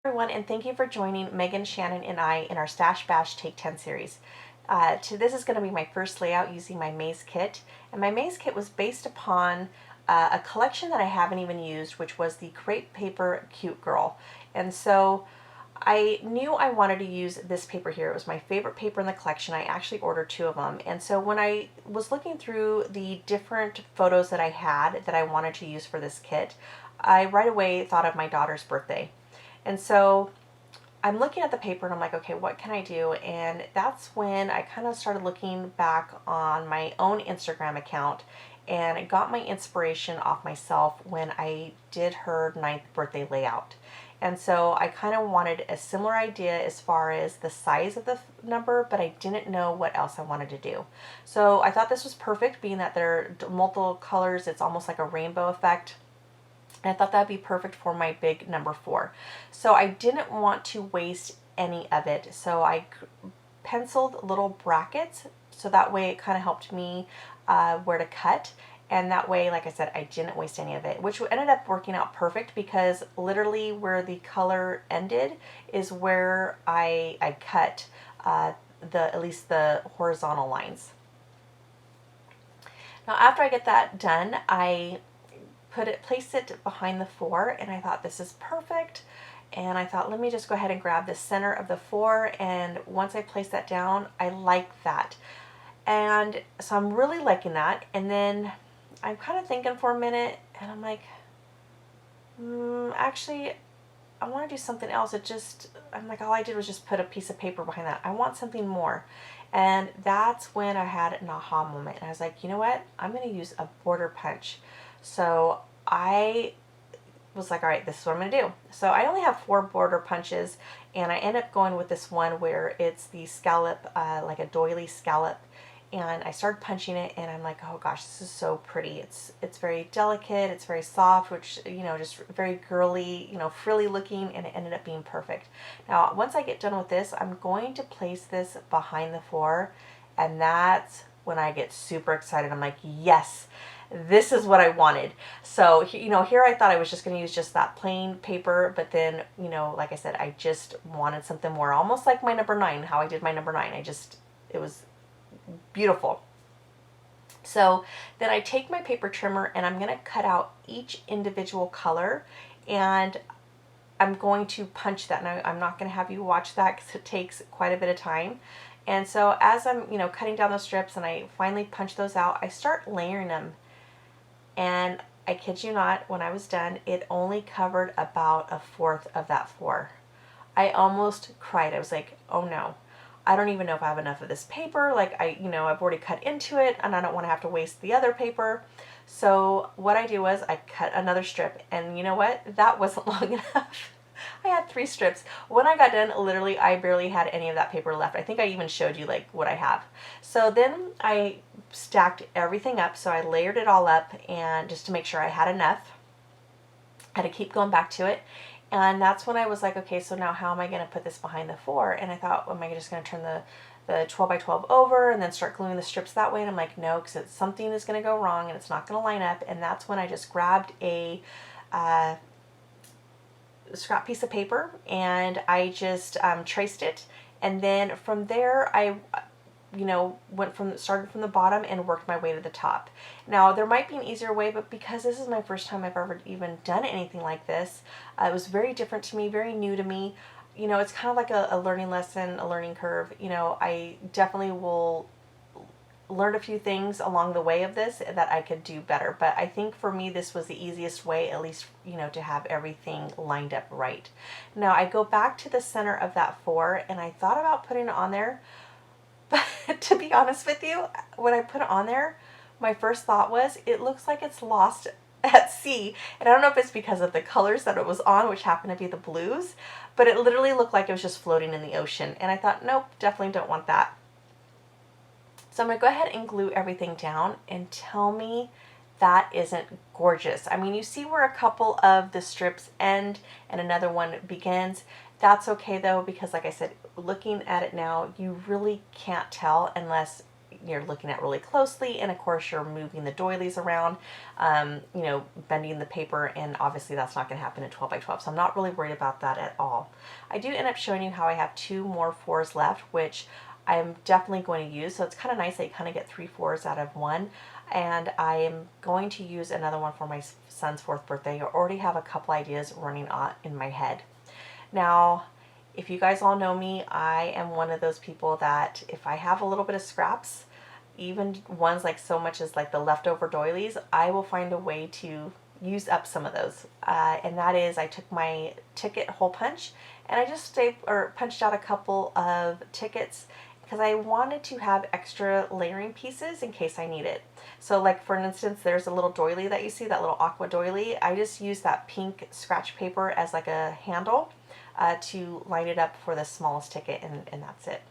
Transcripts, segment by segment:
Everyone, and thank you for joining Megan, Shannon, and I in our Stash Bash Take 10 series. This is going to be my first layout using my maze kit, and my maze kit was based upon a collection that I haven't even used, which was the crepe paper Cute Girl. And so I knew I wanted to use this paper here. It was my favorite paper in the collection. I actually ordered 2 of them. And so when I was looking through the different photos that I had that I wanted to use for this kit, I right away thought of my daughter's birthday. And so I'm looking at the paper and I'm like, okay, what can I do? And that's when I kind of started looking back on my own Instagram account, and I got my inspiration off myself when I did her 9th birthday layout. And so I kind of wanted a similar idea as far as the size of the number, but I didn't know what else I wanted to do. So I thought this was perfect, being that they're multiple colors. It's almost like a rainbow effect. And I thought that'd be perfect for my big number 4. So I didn't want to waste any of it. So I penciled little brackets, so that way it kind of helped me where to cut. And that way, like I said, I didn't waste any of it, which ended up working out perfect, because literally where the color ended is where I cut at least the horizontal lines. Now after I get that done, I placed it behind the 4, and I thought this is perfect. And I thought, let me just go ahead and grab the center of the 4, and once I place that down, I like that. And so I'm really liking that. And then I'm kind of thinking for a minute, and I'm like, actually, I want to do something else. I'm like, all I did was just put a piece of paper behind that. I want something more. And that's when I had an aha moment. And I was like, you know what? I'm going to use a border punch. So I was like, all right, this is what I'm going to do. So I only have 4 border punches, and I end up going with this one where it's the scallop, like a doily scallop. And I started punching it, and I'm like, oh gosh, this is so pretty. It's very delicate, it's very soft, which, just very girly, frilly looking, and it ended up being perfect. Now, once I get done with this, I'm going to place this behind the 4, and that's when I get super excited. I'm like, yes, this is what I wanted. So, here I thought I was just going to use just that plain paper, but then, like I said, I just wanted something more, almost like my number 9, how I did my number 9. It was beautiful. So then I take my paper trimmer, and I'm going to cut out each individual color, and I'm going to punch that. Now, I'm not going to have you watch that because it takes quite a bit of time. And so as I'm, cutting down the strips and I finally punch those out, I start layering them. And I kid you not, when I was done, it only covered about a 1/4 of that 4. I almost cried. I was like, oh no, I don't even know if I have enough of this paper. Like I've already cut into it, and I don't want to have to waste the other paper. So what I do was I cut another strip, and you know what? That wasn't long enough. I had 3 strips. When I got done, literally I barely had any of that paper left. I think I even showed you like what I have. So then I stacked everything up. So I layered it all up, and just to make sure I had enough. I had to keep going back to it. And that's when I was like, okay, so now how am I going to put this behind the 4? And I thought, am I just going to turn the 12 by 12 over and then start gluing the strips that way? And I'm like, no, because something is going to go wrong and it's not going to line up. And that's when I just grabbed a scrap piece of paper, and I just traced it. And then from there, I started from the bottom and worked my way to the top. Now, there might be an easier way, but because this is my first time I've ever even done anything like this, it was very different to me, very new to me. It's kind of like a learning lesson, a learning curve. I definitely will learn a few things along the way of this that I could do better. But I think for me, this was the easiest way, at least, to have everything lined up right. Now, I go back to the center of that 4, and I thought about putting it on there. But to be honest with you, when I put it on there, my first thought was, it looks like it's lost at sea. And I don't know if it's because of the colors that it was on, which happened to be the blues, but it literally looked like it was just floating in the ocean. And I thought, nope, definitely don't want that. So I'm going to go ahead and glue everything down, and tell me that isn't gorgeous. I mean, you see where a couple of the strips end and another one begins. That's okay though, because like I said, looking at it now, you really can't tell unless you're looking at really closely, and of course you're moving the doilies around, you know, bending the paper, and obviously that's not going to happen at 12 by 12, so I'm not really worried about that at all. I do end up showing you how I have 2 more 4s left, which I'm definitely going to use, so it's kind of nice that you kind of get 3 4s out of one. And I am going to use another one for my son's 4th birthday. I already have a couple ideas running on in my head. Now, if you guys all know me, I am one of those people that if I have a little bit of scraps, even ones like so much as like the leftover doilies, I will find a way to use up some of those. And that is, I took my ticket hole punch and I just punched out a couple of tickets because I wanted to have extra layering pieces in case I need it. So like for instance, there's a little doily that you see, that little aqua doily. I just used that pink scratch paper as like a handle to line it up for the smallest ticket, and that's it.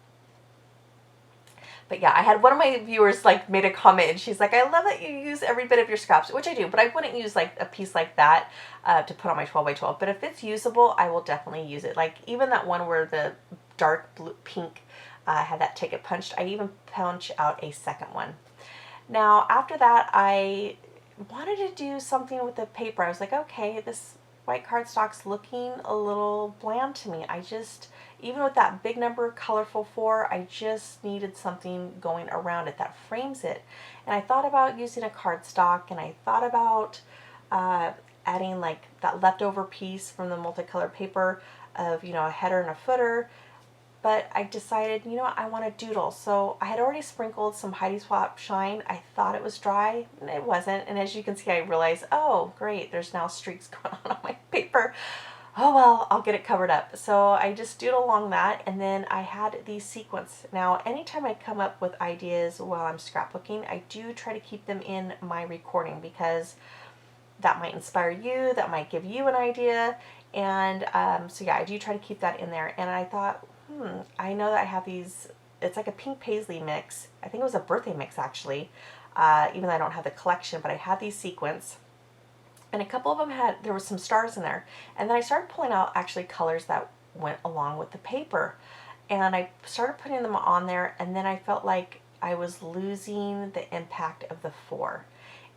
But yeah, I had one of my viewers like made a comment, and she's like, I love that you use every bit of your scraps, which I do, but I wouldn't use like a piece like that to put on my 12 by 12. But if it's usable, I will definitely use it. Like even that one where the dark blue pink had that ticket punched, I even punch out a second one. Now after that, I wanted to do something with the paper. I was like, okay, this white cardstock's looking a little bland to me. Even with that big number, colorful 4, I just needed something going around it that frames it. And I thought about using a cardstock, and I thought about adding like that leftover piece from the multicolored paper of, you know, a header and a footer. But I decided, you know what, I want to doodle. So I had already sprinkled some Heidi Swapp Shine. I thought it was dry, and it wasn't. And as you can see, I realized, oh, great, there's now streaks going on my paper. Oh, well, I'll get it covered up. So I just doodle along that, and then I had these sequins. Now, anytime I come up with ideas while I'm scrapbooking, I do try to keep them in my recording because that might inspire you, that might give you an idea. And so yeah, I do try to keep that in there. And I thought, I know that I have these, it's like a pink paisley mix. I think it was a birthday mix actually, even though I don't have the collection, but I had these sequins. And a couple of them there was some stars in there. And then I started pulling out actually colors that went along with the paper. And I started putting them on there, and then I felt like I was losing the impact of the 4.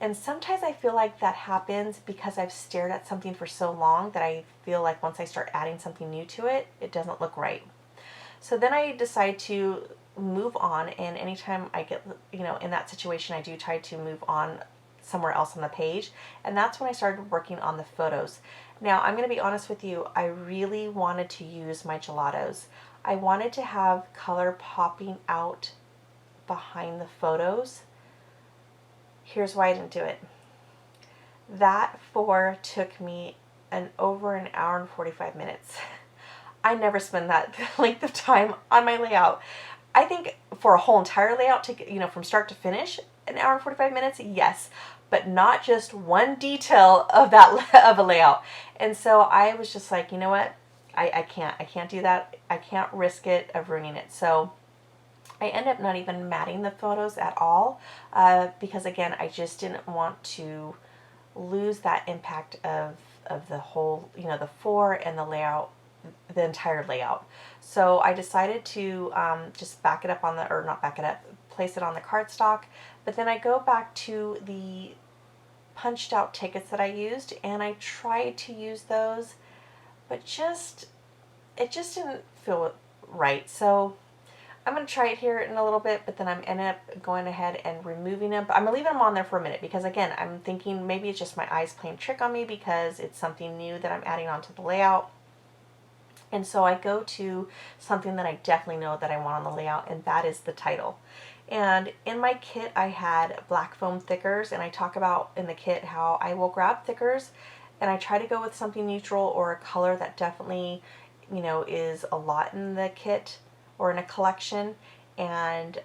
And sometimes I feel like that happens because I've stared at something for so long that I feel like once I start adding something new to it, it doesn't look right. So then I decide to move on, and anytime I get, you know, in that situation, I do try to move on somewhere else on the page, and that's when I started working on the photos. Now, I'm going to be honest with you, I really wanted to use my gelatos. I wanted to have color popping out behind the photos. Here's why I didn't do it. That 4 took me over an hour and 45 minutes. I never spend that length of time on my layout. I think for a whole entire layout, you know, from start to finish, an hour and 45 minutes, yes, but not just one detail of that of a layout. And so I was just like, you know what, I can't do that. I can't risk it of ruining it. So I end up not even matting the photos at all because again, I just didn't want to lose that impact of the whole, you know, the 4 and the layout, the entire layout. So I decided to just back it up on the, or not back it up, place it on the cardstock. But then I go back to the punched out tickets that I used, and I tried to use those, but it just didn't feel right. So I'm going to try it here in a little bit, but then I'm ended up going ahead and removing them. But I'm going to leave them on there for a minute because, again, I'm thinking maybe it's just my eyes playing trick on me because it's something new that I'm adding onto the layout. And so I go to something that I definitely know that I want on the layout, and that is the title. And in my kit, I had black foam thickers, and I talk about in the kit how I will grab thickers and I try to go with something neutral or a color that definitely, you know, is a lot in the kit or in a collection. And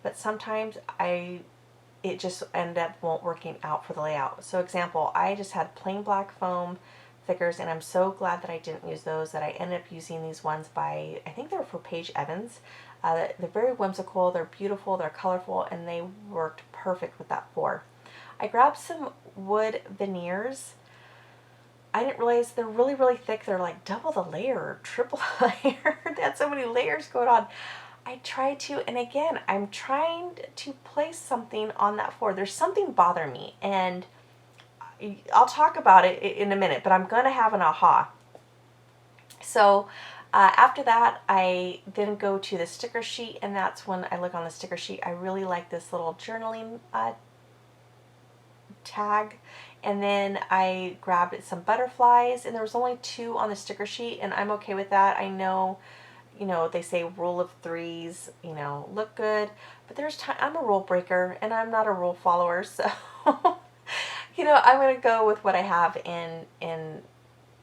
but sometimes it just end up won't working out for the layout. So example, I just had plain black foam thickers, and I'm so glad that I didn't use those, that I ended up using these ones by, I think they were for Paige Evans. They're very whimsical, they're beautiful, they're colorful, and they worked perfect with that 4. I grabbed some wood veneers. I didn't realize they're really, really thick. They're like double the layer or triple layer. They had so many layers going on. I try to, and again, I'm trying to place something on that floor. There's something bothering me, and I'll talk about it in a minute, but I'm going to have an aha. So after that, I then go to the sticker sheet, and that's when I look on the sticker sheet. I really like this little journaling tag. And then I grabbed some butterflies, and there was only 2 on the sticker sheet, and I'm okay with that. I know, they say rule of 3s, look good, but there's time. I'm a rule breaker, and I'm not a rule follower, so I'm gonna go with what I have. And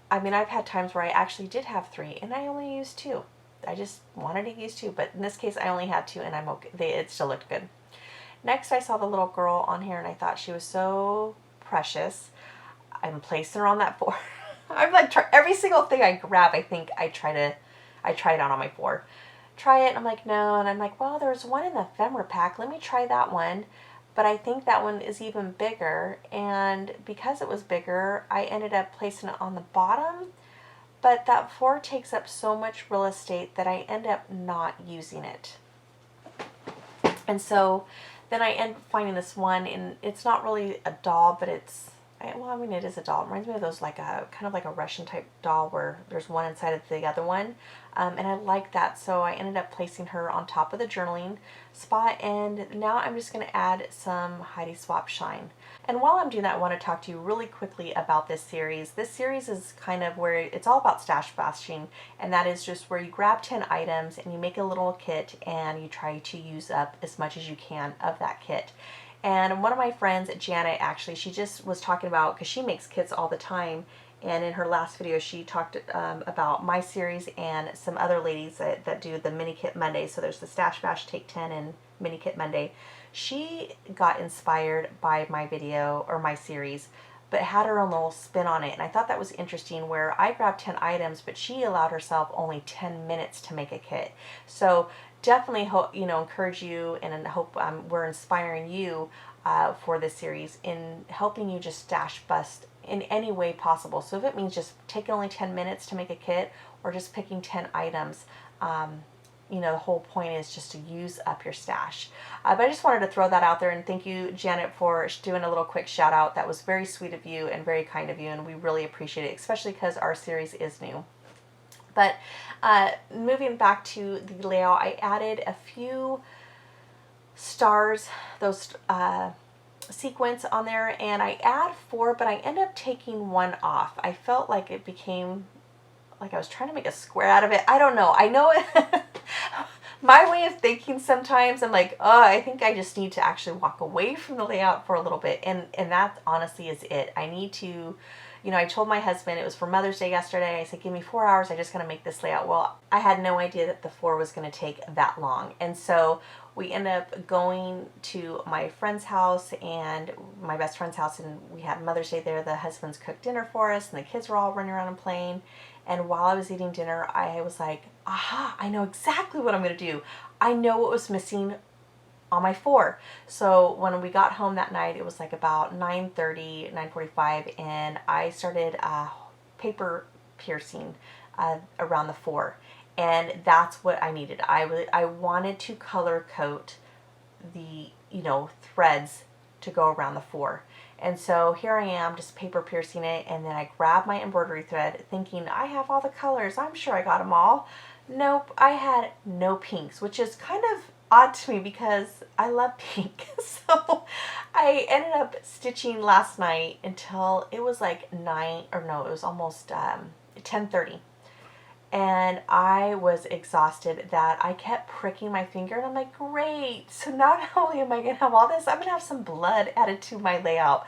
I mean, I've had times where I actually did have 3, and I only used 2. I just wanted to use 2, but in this case, I only had 2, and I'm okay. It still looked good. Next, I saw the little girl on here, and I thought she was so precious. I'm placing her on that floor. I'm like, every single thing I grab, I think I try it out on my floor. Try it, and I'm like, no. And I'm like, well, there's one in the ephemera pack. Let me try that one. But I think that one is even bigger. And because it was bigger, I ended up placing it on the bottom. But that floor takes up so much real estate that I end up not using it. And so then I end up finding this one, and it's not really a doll, but it is a doll. It reminds me of those, like a kind of like a Russian type doll where there's one inside of the other one. And I like that, so I ended up placing her on top of the journaling spot, and now I'm just going to add some Heidi Swapp Shine. And while I'm doing that, I want to talk to you really quickly about this series. This series is kind of where it's all about stash bashing, and that is just where you grab 10 items and you make a little kit and you try to use up as much as you can of that kit. And one of my friends, Janet, actually, she just was talking about, because she makes kits all the time, and in her last video she talked about my series and some other ladies that do the mini kit Monday. So there's the Stash Bash Take 10 and mini kit Monday. She got inspired by my video, or my series, but had her own little spin on it. And I thought that was interesting, where I grabbed 10 items, but she allowed herself only 10 minutes to make a kit. So definitely hope, encourage you, and hope we're inspiring you for this series in helping you just stash bust in any way possible. So if it means just taking only 10 minutes to make a kit, or just picking 10 items, the whole point is just to use up your stash. But I just wanted to throw that out there, and thank you, Janet, for doing a little quick shout out. That was very sweet of you and very kind of you, and we really appreciate it, especially because our series is new. But moving back to the layout, I added a few stars, those sequence on there, and I add 4, but I end up taking 1 off. I felt like it became like I was trying to make a square out of it. I don't know. I know it. My way of thinking sometimes, I'm like, oh, I think I just need to actually walk away from the layout for a little bit, and that honestly is it. I need to, I told my husband, it was for Mother's Day yesterday, I said, give me 4 hours, I just gotta make this layout. Well, I had no idea that the floor was gonna take that long. And so we ended up going to my friend's house, and my best friend's house, and we had Mother's Day there. The husbands cooked dinner for us, and the kids were all running around and playing. And while I was eating dinner, I was like, aha, I know exactly what I'm gonna do. I know what was missing on my floor. So when we got home that night, it was like about 9:30, 9:45, and I started paper piercing around the floor. And that's what I needed. I wanted to color coat the, threads to go around the floor. And so here I am, just paper piercing it, and then I grab my embroidery thread thinking, I have all the colors, I'm sure I got them all. Nope, I had no pinks, which is kind of odd to me because I love pink. So I ended up stitching last night until it was like it was almost 10:30. And I was exhausted that I kept pricking my finger, and I'm like, great, so not only am I going to have all this, I'm going to have some blood added to my layout.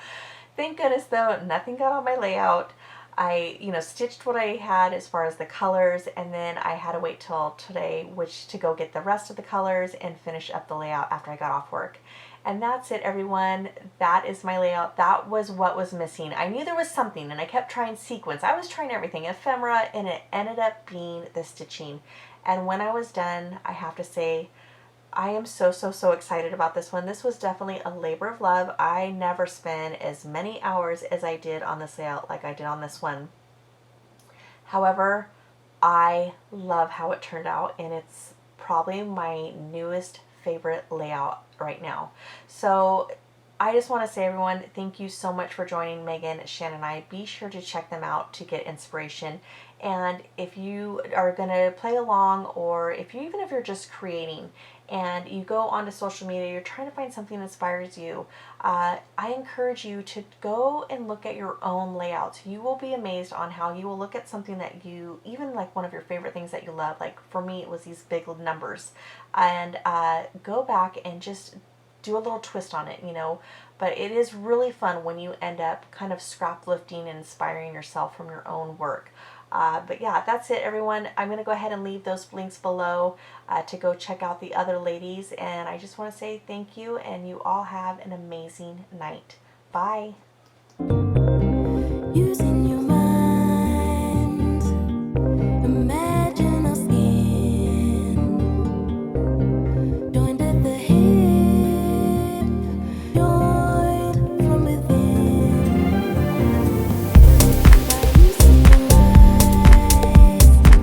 Thank goodness though, nothing got on my layout. I, stitched what I had as far as the colors, and then I had to wait till today, to go get the rest of the colors and finish up the layout after I got off work. And that's it, everyone. That is my layout. That was what was missing. I knew there was something, and I kept trying sequence. I was trying everything, ephemera, and it ended up being the stitching. And when I was done, I have to say, I am so, so, so excited about this one. This was definitely a labor of love. I never spent as many hours as I did on this layout like I did on this one. However, I love how it turned out, and it's probably my newest favorite layout right now. So I just want to say, everyone, thank you so much for joining Megan, Shannon, and I. Be sure to check them out to get inspiration. And if you are going to play along, or even if you're just creating and you go onto social media, you're trying to find something that inspires you, I encourage you to go and look at your own layouts. You will be amazed on how you will look at something that you, even like one of your favorite things that you love, like for me it was these big numbers, and go back and just do a little twist on it, you know. But it is really fun when you end up kind of scrap lifting and inspiring yourself from your own work. But yeah, that's it, everyone. I'm going to go ahead and leave those links below to go check out the other ladies. And I just want to say thank you, and you all have an amazing night. Bye.